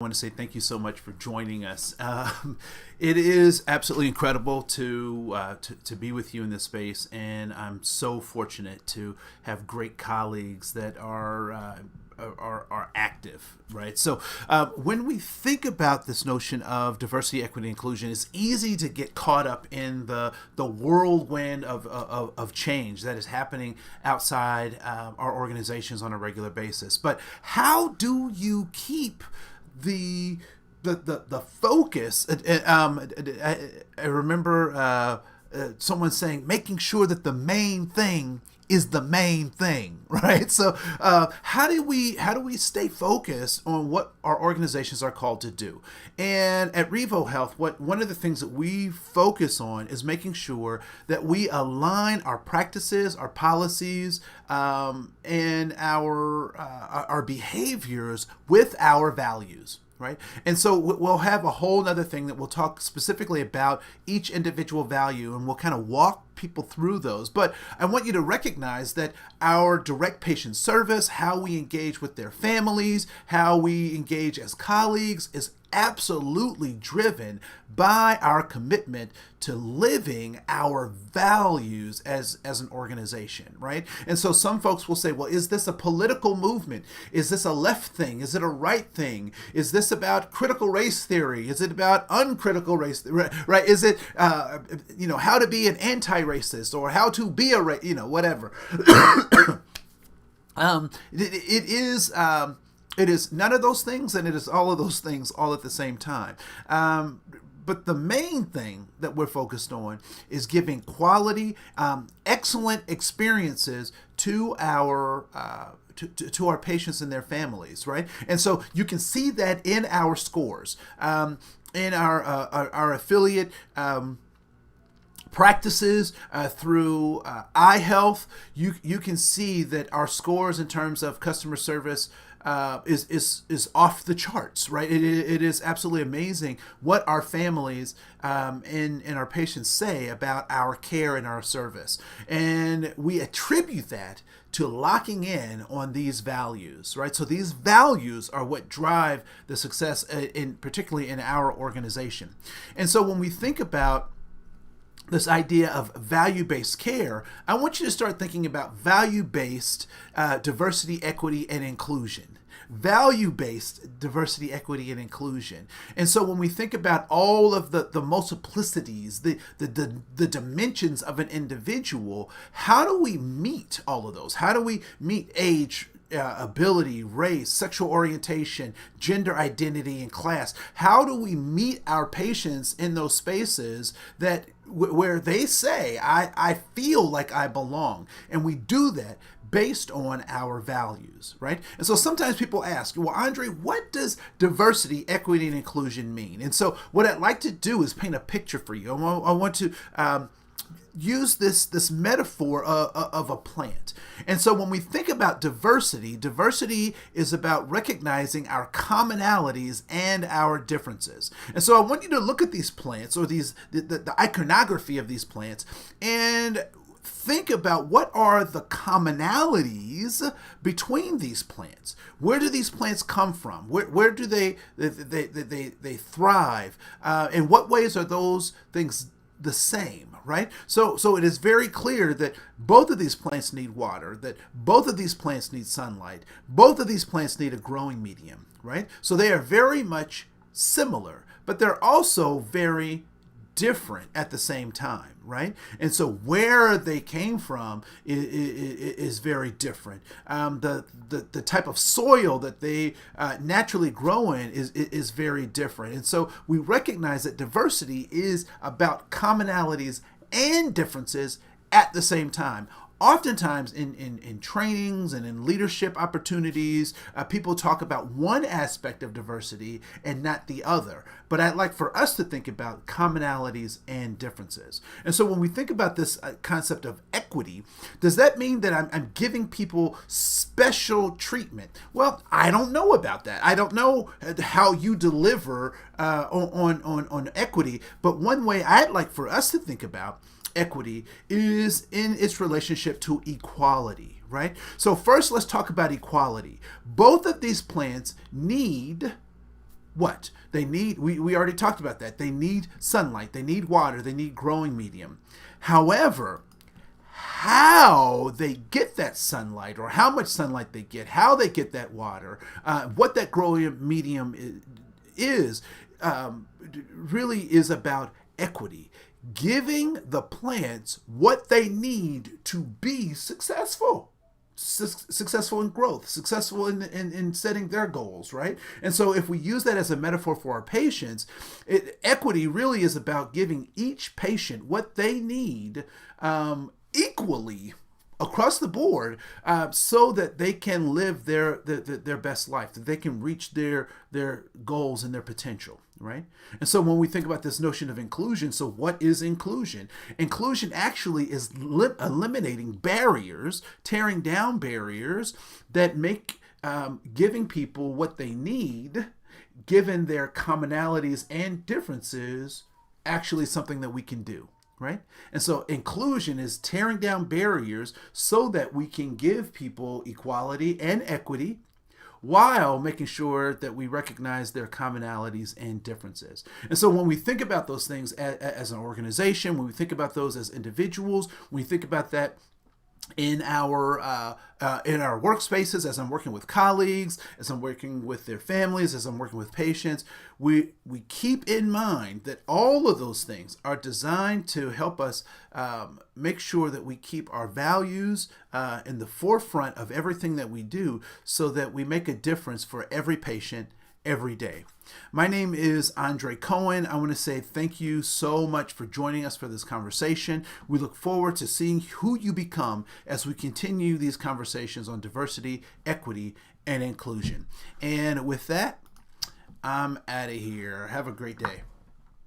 I want to say thank you so much for joining us. It is absolutely incredible to be with you in this space, and I'm so fortunate to have great colleagues that are active, right? So when we think about this notion of diversity, equity, inclusion, it's easy to get caught up in the whirlwind of change that is happening outside our organizations on a regular basis. But how do you keep the focus? I remember someone saying, making sure that the main thing is the main thing, right? So how do we stay focused on what our organizations are called to do? And at Revo Health, one of the things that we focus on is making sure that we align our practices, our policies, and our behaviors with our values. Right. And so we'll have a whole other thing that we'll talk specifically about each individual value, and we'll kind of walk people through those. But I want you to recognize that our direct patient service, how we engage with their families, how we engage as colleagues is absolutely driven by our commitment to living our values as an organization, right? And so some folks will say, well, is this a political movement? Is this a left thing? Is it a right thing? Is this about critical race theory? Is it about uncritical race theory, right? Is it, how to be an anti-racist or how to be whatever. It is none of those things, and it is all of those things all at the same time. But the main thing that we're focused on is giving quality, excellent experiences to our to our patients and their families, right? And so you can see that in our scores, in our affiliate practices through iHealth. You can see that our scores in terms of customer service is off the charts, right? It is absolutely amazing what our families and our patients say about our care and our service. And we attribute that to locking in on these values, right? So these values are what drive the success, particularly in our organization. And so when we think about this idea of value-based care, I want you to start thinking about value-based diversity, equity, and inclusion. Value-based diversity, equity, and inclusion. And so when we think about all of the multiplicities, the dimensions of an individual, how do we meet all of those? How do we meet age, ability, race, sexual orientation, gender identity, and class? How do we meet our patients in those spaces where they say, I feel like I belong? And we do that based on our values, right? And so sometimes people ask, well, Andre, what does diversity, equity, and inclusion mean? And so what I'd like to do is paint a picture for you. I want to use this metaphor of a plant. And so when we think about diversity is about recognizing our commonalities and our differences. And so I want you to look at these plants, or the iconography of these plants, and think about what are the commonalities between these plants. Where do these plants come from? Where do they thrive? In what ways are those things the same, right? So it is very clear that both of these plants need water, that both of these plants need sunlight, both of these plants need a growing medium, right? So they are very much similar, but they're also very different at the same time, right? And so where they came from is very different. The type of soil that they naturally grow in is very different. And so we recognize that diversity is about commonalities and differences at the same time. Oftentimes in trainings and in leadership opportunities, people talk about one aspect of diversity and not the other. But I'd like for us to think about commonalities and differences. And so when we think about this concept of equity, does that mean that I'm giving people special treatment? Well, I don't know about that. I don't know how you deliver on equity. But one way I'd like for us to think about equity is in its relationship to equality, right? So first, let's talk about equality. Both of these plants need what? They need, we already talked about that. They need sunlight, they need water, they need growing medium. However, how they get that sunlight, or how much sunlight they get, how they get that water, what that growing medium is, really is about equity. Giving the plants what they need to be successful. Successful in growth, successful in setting their goals, right? And so if we use that as a metaphor for our patients, equity really is about giving each patient what they need equally across the board, so that they can live their best life, that they can reach their goals and their potential, right? And so when we think about this notion of inclusion, so what is inclusion? Inclusion actually is eliminating barriers, tearing down barriers that make giving people what they need, given their commonalities and differences, actually something that we can do. Right? And so inclusion is tearing down barriers so that we can give people equality and equity while making sure that we recognize their commonalities and differences. And so when we think about those things as an organization, when we think about those as individuals, when we think about that in our workspaces, as I'm working with colleagues, as I'm working with their families, as I'm working with patients, we keep in mind that all of those things are designed to help us make sure that we keep our values in the forefront of everything that we do, so that we make a difference for every patient every day. My name is Andre Cohen. I want to say thank you so much for joining us for this conversation. We look forward to seeing who you become as we continue these conversations on diversity, equity, and inclusion. And with that, I'm out of here. Have a great day.